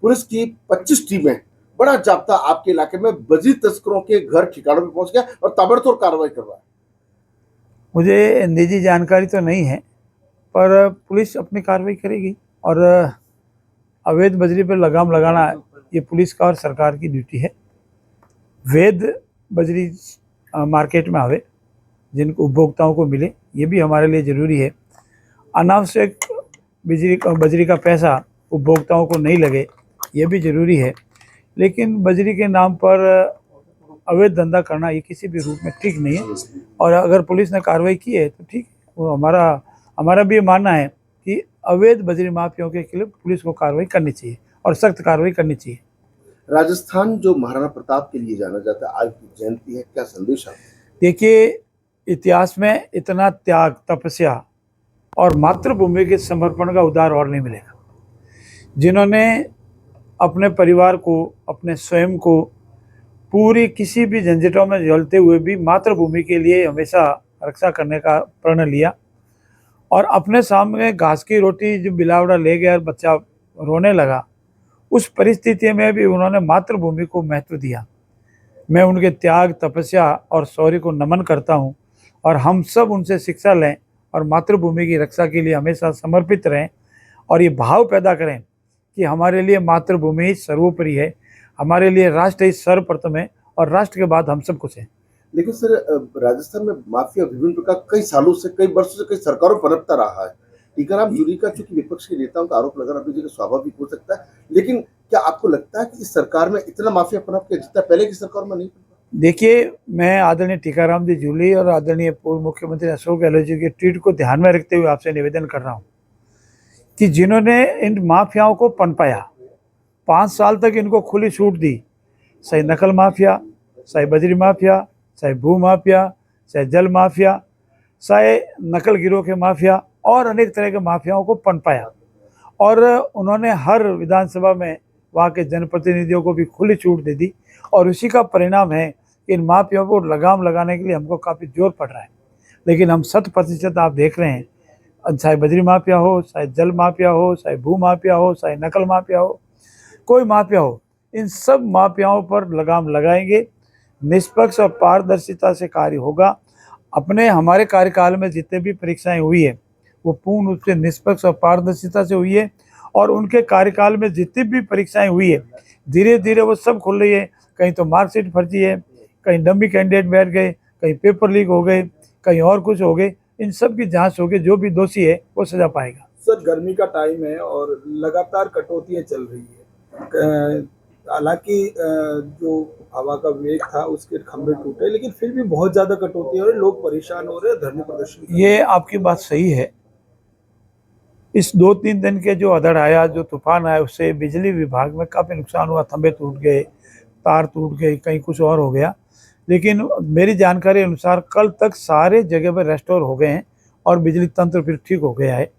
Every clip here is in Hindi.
पुलिस की 25 टीमें, बड़ा जाब्ता आपके इलाके में बजरी तस्करों के घर ठिकानों पे पहुंच गया और ताबड़तोड़ कार्रवाई कर रहा है। मुझे निजी जानकारी तो नहीं है, पर पुलिस अपनी कार्रवाई करेगी और अवैध बजरी पर लगाम लगाना ये पुलिस का और सरकार की ड्यूटी है। वैध बजरी मार्केट में आवे, जिनको उपभोक्ताओं को मिले, ये भी हमारे लिए ज़रूरी है। अनावश्यक बजरी का पैसा उपभोक्ताओं को नहीं लगे, ये भी ज़रूरी है। लेकिन बजरी के नाम पर अवैध धंधा करना ये किसी भी रूप में ठीक नहीं है। और अगर पुलिस ने कार्रवाई की है तो ठीक है, वो हमारा भी मानना है कि अवैध बजरी माफियाओं के खिलाफ पुलिस को कार्रवाई करनी चाहिए और सख्त कार्रवाई करनी चाहिए। राजस्थान जो महाराणा प्रताप के लिए जाना जाता है, आज की जयंती है, क्या संदेश आप? देखिए, इतिहास में इतना त्याग, तपस्या और मातृभूमि के समर्पण का उदाहरण और नहीं मिलेगा। जिन्होंने अपने परिवार को, अपने स्वयं को पूरी किसी भी झंझटों में झेलते हुए भी मातृभूमि के लिए हमेशा रक्षा करने का प्रण लिया और अपने सामने घास की रोटी जो बिलावड़ा ले गया और बच्चा रोने लगा, उस परिस्थिति में भी उन्होंने मातृभूमि को महत्व दिया। मैं उनके त्याग, तपस्या और शौर्य को नमन करता हूं और हम सब उनसे शिक्षा लें और मातृभूमि की रक्षा के लिए हमेशा समर्पित रहें और ये भाव पैदा करें कि हमारे लिए मातृभूमि ही सर्वोपरि है, हमारे लिए राष्ट्र ही सर्वप्रथम है और राष्ट्र के बाद हम सब कुछ है। लेकिन सर, राजस्थान में माफिया विभिन्न प्रकार कई सालों से, कई वर्षों से, कई सरकारों पर पनपता रहा है। टीकाराम जूली का चूंकि विपक्ष के नेताओं का आरोप लगाना अपनी जगह स्वाभाविक हो सकता है, लेकिन क्या आपको लगता है कि इस सरकार में इतना माफिया पनप गया जितना पहले की सरकार में नहीं? देखिए, मैं आदरणीय टीकाराम जी जूली और आदरणीय पूर्व मुख्यमंत्री अशोक गहलोत जी के ट्वीट को ध्यान में रखते हुए आपसे निवेदन कर रहा हूँ कि जिन्होंने इन माफियाओं को पनपाया, 5 साल तक इनको खुली छूट दी, चाहे नकल माफिया, चाहे बजरी माफिया, चाहे भू माफिया, चाहे जल माफिया, चाहे नकल गिरोह के माफिया और अनेक तरह के माफियाओं को पनपाया और उन्होंने हर विधानसभा में वहाँ के जनप्रतिनिधियों को भी खुली छूट दे दी और उसी का परिणाम है कि इन माफियाओं को लगाम लगाने के लिए हमको काफ़ी जोर पड़ रहा है। लेकिन हम 100% आप देख रहे हैं, चाहे बजरी माफिया हो, चाहे जल माफिया हो, चाहे भू माफिया हो, चाहे नकल माफिया हो, कोई माफिया हो, इन सब माफियाओं पर लगाम लगाएंगे। निष्पक्ष और पारदर्शिता से कार्य होगा। हमारे कार्यकाल में जितने भी परीक्षाएं हुई है वो पूर्ण रूप से निष्पक्ष और पारदर्शिता से हुई है और उनके कार्यकाल में जितनी भी परीक्षाएं हुई है धीरे धीरे वो सब खुल रही है। कहीं तो मार्कशीट फर्जी है, कहीं डम्मी कैंडिडेट बैठ गए, कहीं पेपर लीक हो गए, कहीं और कुछ हो गए। इन सब की जांच होगी, जो भी दोषी है वो सजा पाएगा। सर, गर्मी का टाइम है और लगातार कटौतियां चल रही है। हालांकि जो हवा का वेग था उसके खंभे टूटे, लेकिन फिर भी बहुत ज्यादा कटौती हो रही है, लोग परेशान हो रहे हैं, धरने प्रदर्शन। ये आपकी बात सही है। इस 2-3 दिन के जो अधड़ आया, जो तूफान आया, उससे बिजली विभाग में काफ़ी नुकसान हुआ। खंभे टूट गए, तार टूट गए, कहीं कुछ और हो गया। लेकिन मेरी जानकारी अनुसार कल तक सारे जगह पर रेस्टोर हो गए हैं और बिजली तंत्र फिर ठीक हो गया है।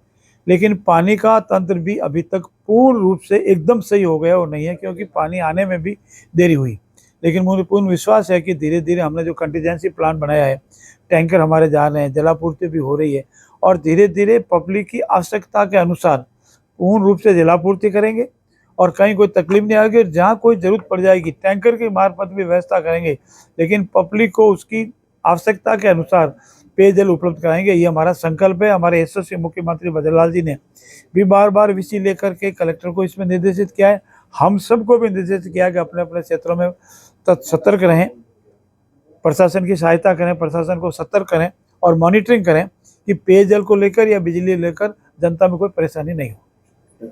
लेकिन पानी का तंत्र भी अभी तक पूर्ण रूप से एकदम सही हो गया वो नहीं है, क्योंकि पानी आने में भी देरी हुई। लेकिन मुझे पूर्ण विश्वास है कि धीरे धीरे हमने जो कंटीजेंसी प्लान बनाया है, टैंकर हमारे जा रहे हैं, जलापूर्ति भी हो रही है और धीरे धीरे पब्लिक की आवश्यकता के अनुसार पूर्ण रूप से जलापूर्ति करेंगे और कहीं कोई तकलीफ नहीं आएगी। जहाँ कोई ज़रूरत पड़ जाएगी टैंकर के मार्फत भी व्यवस्था करेंगे, लेकिन पब्लिक को उसकी आवश्यकता के अनुसार पेयजल उपलब्ध कराएंगे। ये हमारा संकल्प है। हमारे यशस्वी मुख्यमंत्री भजनलाल जी ने भी बार बार विषय लेकर के कलेक्टर को इसमें निर्देशित किया है। हम सबको भी निर्देशित किया कि अपने अपने क्षेत्रों में सतर्क रहें, प्रशासन की सहायता करें, प्रशासन को सतर्क करें और मॉनिटरिंग करें कि पेयजल को लेकर या बिजली लेकर जनता में कोई परेशानी नहीं हो।